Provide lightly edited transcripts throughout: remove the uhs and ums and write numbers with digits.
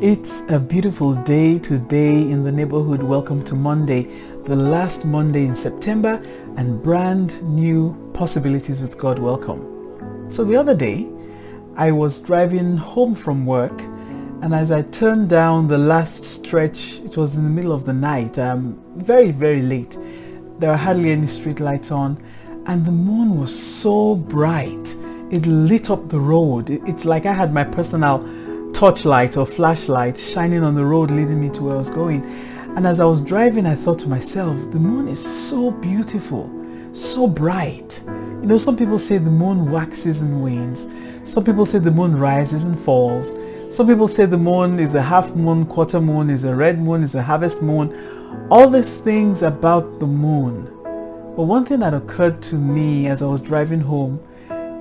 It's a beautiful day today in the neighborhood. Welcome to Monday, the last Monday in September, and brand new possibilities with God. Welcome. So the other day, I was driving home from work, and as I turned down the last stretch, it was in the middle of the night, very, very late. There were hardly any street lights on, and the moon was so bright. It lit up the road. It's like I had my personal torchlight or flashlight shining on the road leading me to where I was going. And as I was driving, I thought to myself, the moon is so beautiful, so bright. You know, some people say the moon waxes and wanes. Some people say the moon rises and falls. Some people say the moon is a half moon, quarter moon, is a red moon, is a harvest moon. All these things about the moon. But one thing that occurred to me as I was driving home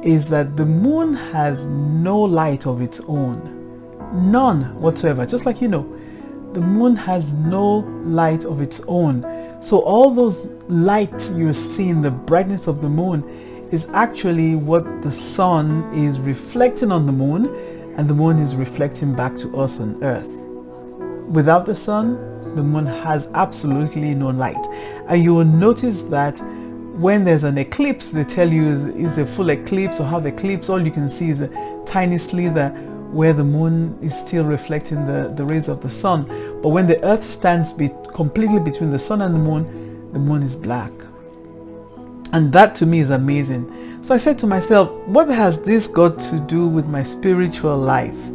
is that the moon has no light of its own. None whatsoever. Just like, the moon has no light of its own. So all those lights you're seeing, the brightness of the moon, is actually what the sun is reflecting on the moon, and the moon is reflecting back to us on earth. Without the sun, the moon has absolutely no light. And you will notice that when there's an eclipse, they tell you is a full eclipse or half eclipse, all you can see is a tiny slither where the moon is still reflecting the rays of the sun. But when the earth stands completely between the sun and the moon is black. And that to me is amazing. So I said to myself, what has this got to do with my spiritual life?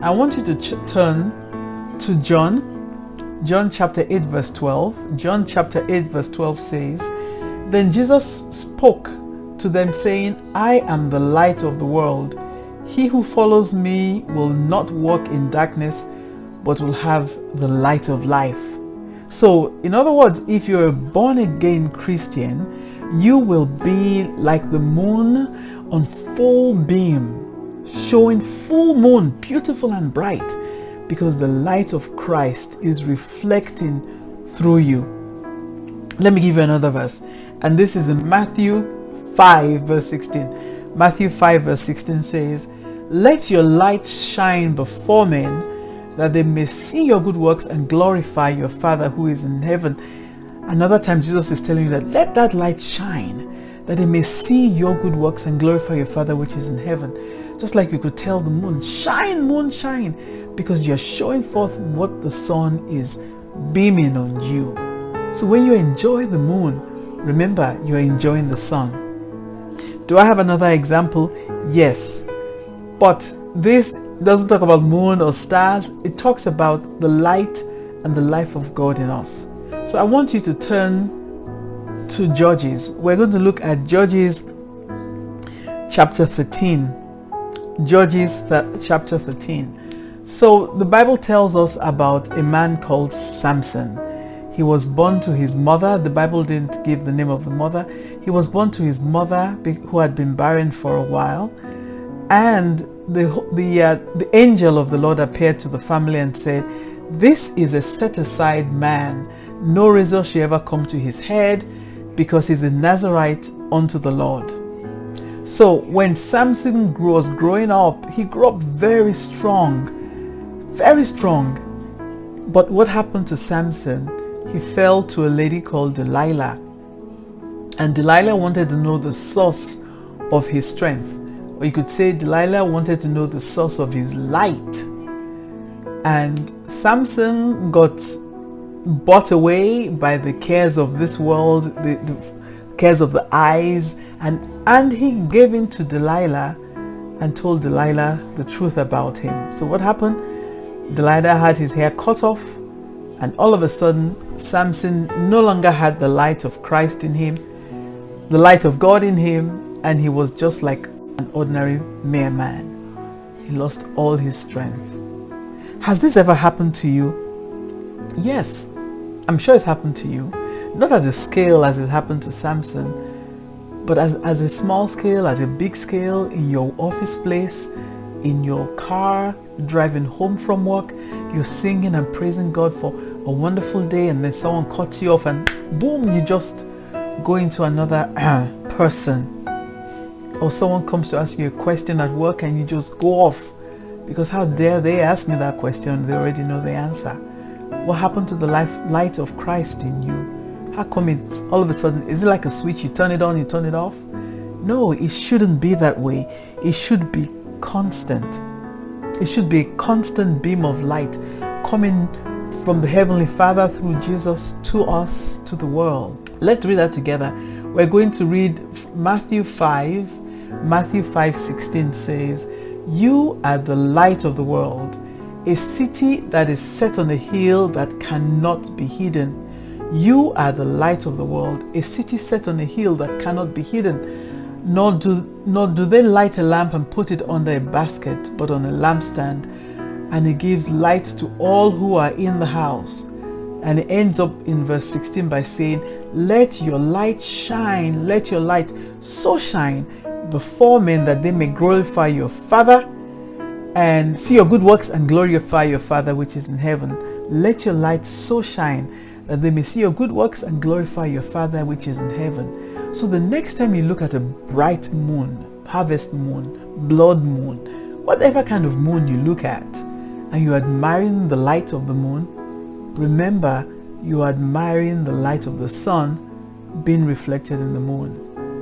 I want you to turn to John chapter 8 verse 12. John chapter 8 verse 12 says, "Then Jesus spoke to them saying, I am the light of the world. He who follows me will not walk in darkness, but will have the light of life." So, in other words, if you're a born-again Christian, you will be like the moon on full beam, showing full moon, beautiful and bright, because the light of Christ is reflecting through you. Let me give you another verse, and this is in Matthew 5 verse 16. Matthew 5 verse 16 says, "Let your light shine before men, that they may see your good works and glorify your Father who is in heaven." Another time Jesus is telling you that let that light shine, that they may see your good works and glorify your Father which is in heaven. Just like you could tell the moon, shine, because you're showing forth what the sun is beaming on you. So when you enjoy the moon, remember you're enjoying the sun. Do I have another example? Yes. But this doesn't talk about moon or stars. It talks about the light and the life of God in us. So I want you to turn to Judges. We're going to look at Judges chapter 13. Judges chapter 13. So the Bible tells us about a man called Samson. He was born to his mother. The Bible didn't give the name of the mother. He was born to his mother who had been barren for a while. And the angel of the Lord appeared to the family and said, "This is a set-aside man. No razor shall ever come to his head, because he's a Nazarite unto the Lord." So when Samson was growing up, he grew up very strong. Very strong. But what happened to Samson? He fell to a lady called Delilah. And Delilah wanted to know the source of his strength. Or you could say Delilah wanted to know the source of his light. And Samson got bought away by the cares of this world, the cares of the eyes, and he gave in to Delilah and told Delilah the truth about him. So what happened? Delilah had his hair cut off, and all of a sudden Samson no longer had the light of Christ in him, the light of God in him, and he was just like an ordinary mere man. He lost all his strength. Has this ever happened to you? Yes, I'm sure it's happened to you. Not at a scale as it happened to Samson, but as a small scale, as a big scale, in your office place, in your car, driving home from work, you're singing and praising God for a wonderful day, and then someone cuts you off and boom, you just go into another person. Or someone comes to ask you a question at work and you just go off Because how dare they ask me that question? They already know the answer. What happened to the light of Christ in you? How come it's all of a sudden, is it like a switch? You turn it on, you turn it off? No, it shouldn't be that way. It should be constant. It should be a constant beam of light coming from the Heavenly Father through Jesus to us, to the world. Let's read that together. We're going to read Matthew 5. Matthew 5:16 says, "You are the light of the world, a city that is set on a hill that cannot be hidden." You are the light of the world, a city set on a hill that cannot be hidden. Nor do they light a lamp and put it under a basket, but on a lampstand, and it gives light to all who are in the house. And it ends up in verse 16 by saying, "Let your light shine, let your light so shine before men that they may glorify your Father and see your good works and glorify your Father which is in heaven." Let your light so shine that they may see your good works and glorify your Father which is in heaven. So the next time you look at a bright moon, harvest moon, blood moon, whatever kind of moon you look at, and you're admiring the light of the moon, remember you're admiring the light of the sun being reflected in the moon.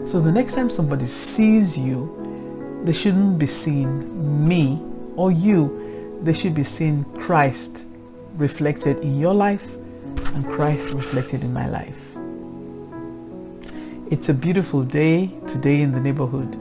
So the next time somebody sees you, they shouldn't be seeing me or you. They should be seeing Christ reflected in your life and Christ reflected in my life. It's a beautiful day today in the neighborhood.